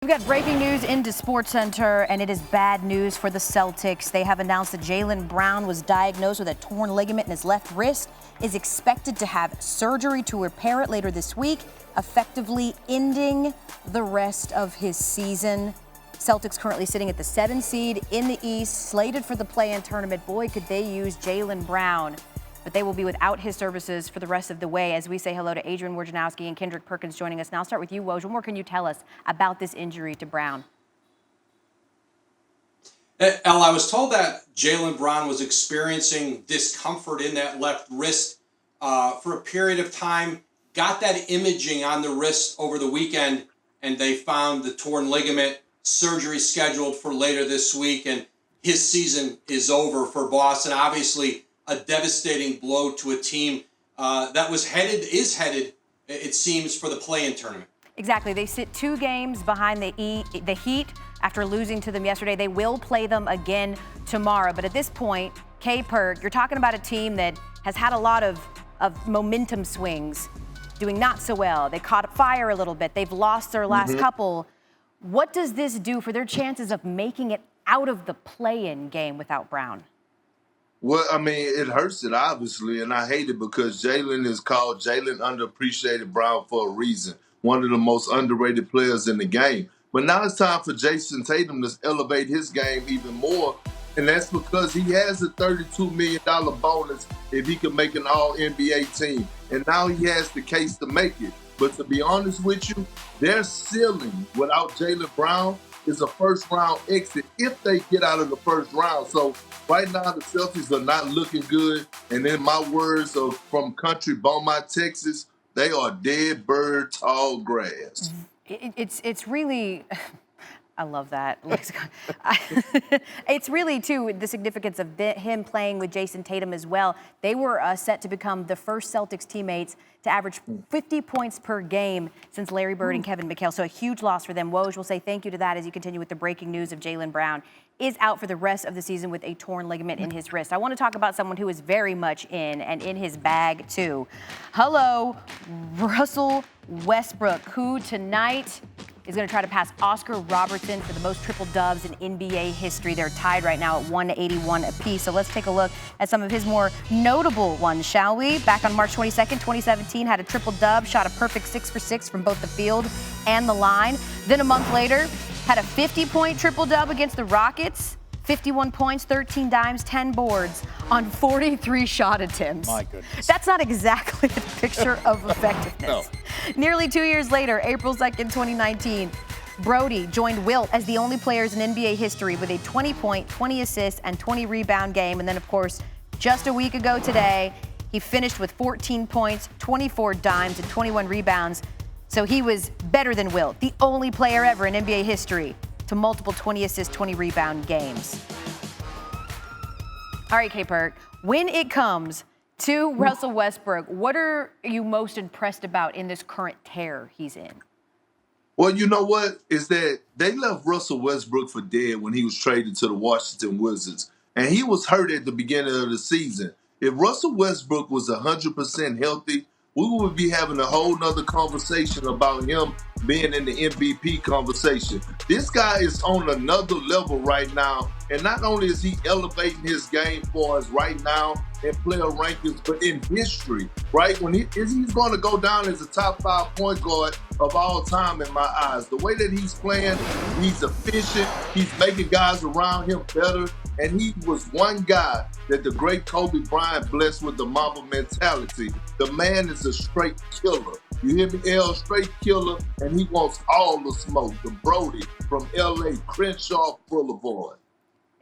We've got breaking news into SportsCenter, and it is bad news for the Celtics. They have announced that Jaylen Brown was diagnosed with a torn ligament in his left wrist, is expected to have surgery to repair it later this week, effectively ending the rest of his season. Celtics currently sitting at the 7 seed in the East, slated for the play-in tournament. Boy, could they use Jaylen Brown. But they will be without his services for the rest of the way as we say hello to Adrian, Wojnarowski, and Kendrick Perkins joining us. Now I'll start with you, Woj. What more can you tell us about this injury to Brown? Elle, I was told that Jaylen Brown was experiencing discomfort in that left wrist for a period of time, got that imaging on the wrist over the weekend, and they found the torn ligament, surgery scheduled for later this week, and his season is over for Boston. Obviously, a devastating blow to a team that is headed, it seems, for the play-in tournament. Exactly. They sit 2 games behind the Heat after losing to them yesterday. They will play them again tomorrow. But at this point, Perk, you're talking about a team that has had a lot of momentum swings, doing not so well. They caught fire a little bit. They've lost their last couple. What does this do for their chances of making it out of the play-in game without Brown? Well, I mean, it hurts it, obviously, and I hate it because Jaylen is called Jaylen Underappreciated Brown for a reason. One of the most underrated players in the game. But now it's time for Jason Tatum to elevate his game even more, and that's because he has a $32 million bonus if he can make an All-NBA team. And now he has the case to make it. But to be honest with you, their ceiling without Jaylen Brown is a first-round exit if they get out of the first round. So right now, the Celtics are not looking good. And in my words from country Beaumont, Texas, they are dead bird, tall grass. It's really, I love that. It's really, too, the significance of him playing with Jason Tatum as well. They were set to become the first Celtics teammates to average 50 points per game since Larry Bird and Kevin McHale. So a huge loss for them. Woj will say thank you to that as you continue with the breaking news of Jaylen Brown is out for the rest of the season with a torn ligament in his wrist. I want to talk about someone who is very much in and in his bag, too. Hello, Russell Westbrook, who tonight is going to try to pass Oscar Robertson for the most triple dubs in NBA history. They're tied right now at 181 apiece. So let's take a look at some of his more notable ones, shall we? Back on March 22nd, 2017, had a triple dub, shot a perfect 6 for 6 from both the field and the line. Then a month later, had a 50-point triple dub against the Rockets. 51 points, 13 dimes, 10 boards on 43 shot attempts. My goodness. That's not exactly the picture of effectiveness. No. Nearly 2 years later, April 2nd, 2019, Brody joined Wilt as the only players in NBA history with a 20-point, 20 assists, and 20 rebound game. And then, of course, just a week ago today, he finished with 14 points, 24 dimes, and 21 rebounds. So he was better than Wilt, the only player ever in NBA history to multiple 20 assist, 20 rebound games. All right, Perk, when it comes to Russell Westbrook, what are you most impressed about in this current tear he's in? Well, you know what? Is that they left Russell Westbrook for dead when he was traded to the Washington Wizards. And he was hurt at the beginning of the season. If Russell Westbrook was 100% healthy, we would be having a whole nother conversation about him being in the MVP conversation. This guy is on another level right now. And not only is he elevating his game for us right now in player rankings, but in history, right? He's going to go down as a top 5 point guard of all time in my eyes. The way that he's playing, he's efficient. He's making guys around him better. And he was one guy that the great Kobe Bryant blessed with the Mamba mentality. The man is a straight killer. You hear me, Elle? Straight killer, and he wants all the smoke. The Brody from L.A., Crenshaw Boulevard.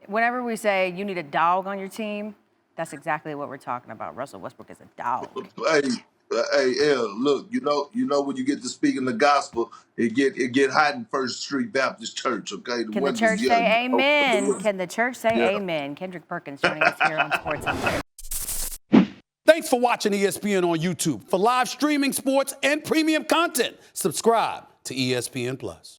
Whenever we say you need a dog on your team, that's exactly what we're talking about. Russell Westbrook is a dog. Hey, Elle, look, you know when you get to speaking the gospel, it get hot in First Street Baptist Church, okay? Can the church say amen? Can the church say amen? Kendrick Perkins joining us here on SportsCenter. Thanks for watching ESPN on YouTube. For live streaming, sports, and premium content, subscribe to ESPN+.